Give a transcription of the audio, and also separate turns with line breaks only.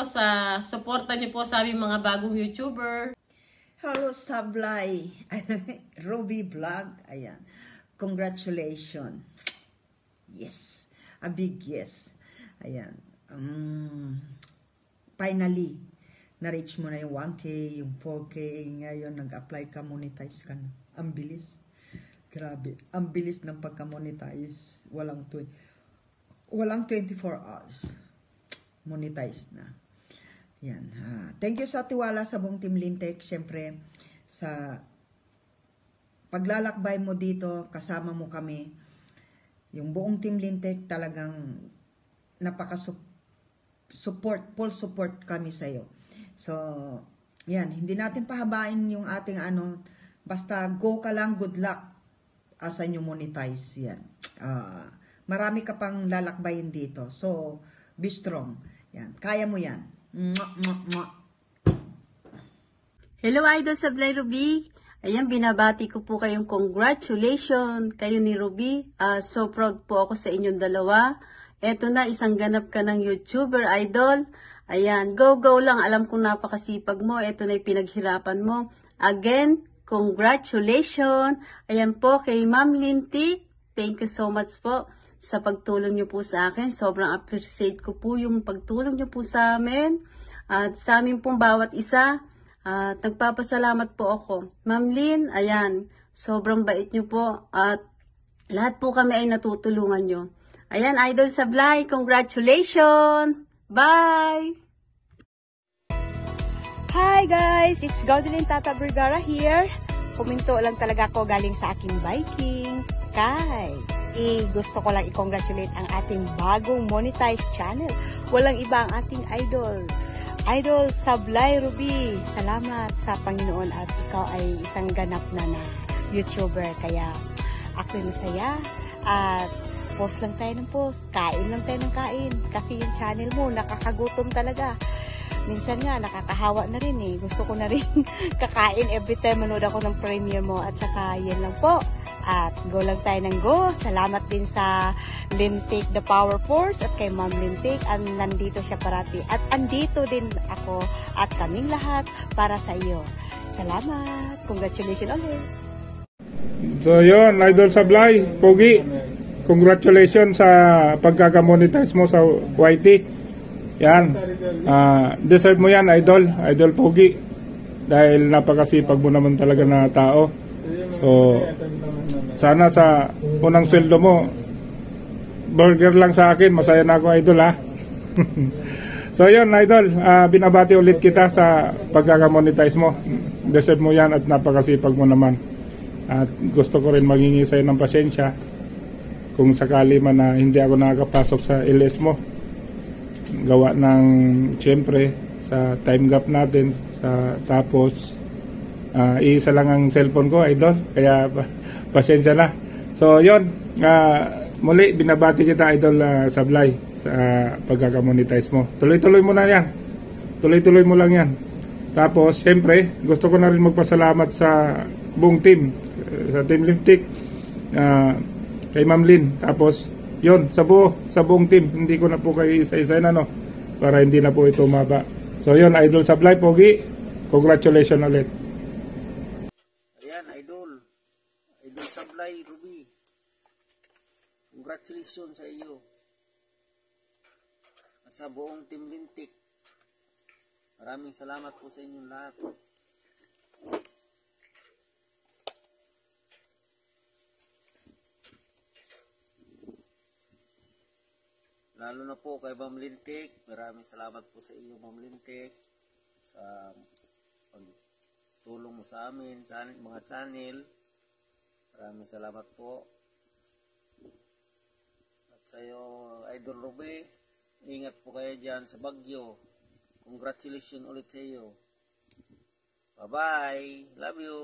po sa suporta niyo po sa aming mga bagong YouTuber.
Hello, Sablay. Ruby Vlog. Ayan. Congratulations. Yes. A big yes. Ayan. Finally, na-reach mo na yung 1K, yung 4K. Ngayon, nag-apply ka, monetize ka na. Ang bilis. Grabe. Ang bilis ng pagka-monetize. Walang 24 hours. Monetize na. Yan. Thank you sa tiwala sa buong Team Lintek. Siyempre, sa paglalakbay mo dito, kasama mo kami. Yung buong Team Lintek talagang napaka-support, full support kami sa iyo. So, yan. Hindi natin pahabain yung ating basta go ka lang, good luck. Asan yung monetize. Yan. Marami ka pang lalakbayin dito. So, be strong. Yan. Kaya mo yan. Mwah, mwah, mwah.
Hello, Idol Sablay Ruby. Ayan, binabati ko po kayong congratulations kayo ni Ruby. So proud po ako sa inyong dalawa. Eto na, isang ganap ka ng YouTuber, Idol. Ayan, go lang. Alam kong napakasipag mo. Eto na yung pinaghirapan mo. Again, congratulations. Ayan po kay Ma'am Lintik. Thank you so much po sa pagtulong nyo po sa akin. Sobrang appreciate ko po yung pagtulong nyo po sa amin. At sa amin pong bawat isa, nagpapasalamat po ako. Ma'am Lynn, ayan, sobrang bait nyo po. At lahat po kami ay natutulungan nyo. Ayan, Idol Sablay, congratulations! Bye!
Hi guys! It's Godeline Tata Vergara here. Kuminto lang talaga ako galing sa aking biking. Gusto ko lang i-congratulate ang ating bagong monetized channel. Walang iba ang ating idol. Idol Sablay Ruby. Salamat sa Panginoon at ikaw ay isang ganap na YouTuber. Kaya ako'y masaya at post lang tayo ng post. Kain lang tayo ng kain. Kasi yung channel mo nakakagutom talaga. Minsan nga, nakakahawa na rin eh. Gusto ko na rin kakain every time manood ako ng premiere mo. At saka, yan lang po. At go lang tayo ng go. Salamat din sa Lintik The Power Force at kay Ma'am Lintik. Nandito siya parati. At andito din ako at kaming lahat para sa iyo. Salamat. Congratulations ulit.
So yun, Idol Sablay, Pogi. Congratulations sa pagkakamonetize mo sa YT. Yan, deserve mo yan, Idol Pogi, dahil napakasipag mo naman talaga na tao. So sana sa unang sweldo mo burger lang sa akin, masaya na ako, Idol, ha. So yun, Idol, binabati ulit kita sa pagkakamonetize mo. Deserve mo yan at napakasipag mo naman. At gusto ko rin maghingi sa'yo ng pasensya kung sakali man na hindi ako nakakapasok sa LS mo, gawa ng siyempre sa time gap natin, tapos isa lang ang cellphone ko, Idol, kaya pasensya na. So yon, muli binabati kita, Idol Sablay, sa pagkakamonetize mo. Tuloy-tuloy mo na yan, tuloy-tuloy mo lang yan. Tapos siyempre gusto ko na rin magpasalamat sa buong team, sa Team Lintik, kay Ma'am Lynn, tapos yon, sa buong team. Hindi ko na po kayo isa-isa para hindi na po ito maba. So yon, Idol Sablay, Pogi, congratulations ulit.
Ayan, Idol Sablay Ruby, congratulations sa iyo at sa buong Team Lintik. Maraming salamat po sa inyong lahat. Lalo na po kay Ma'am Lintik. Maraming salamat po sa iyo, Ma'am Lintik, sa pagtulong mo sa amin, sa mga channel. Maraming salamat po. At sa iyo, Idol Ruby, ingat po kayo dyan sa Baguio. Congratulations ulit sa iyo. Bye-bye. Love you.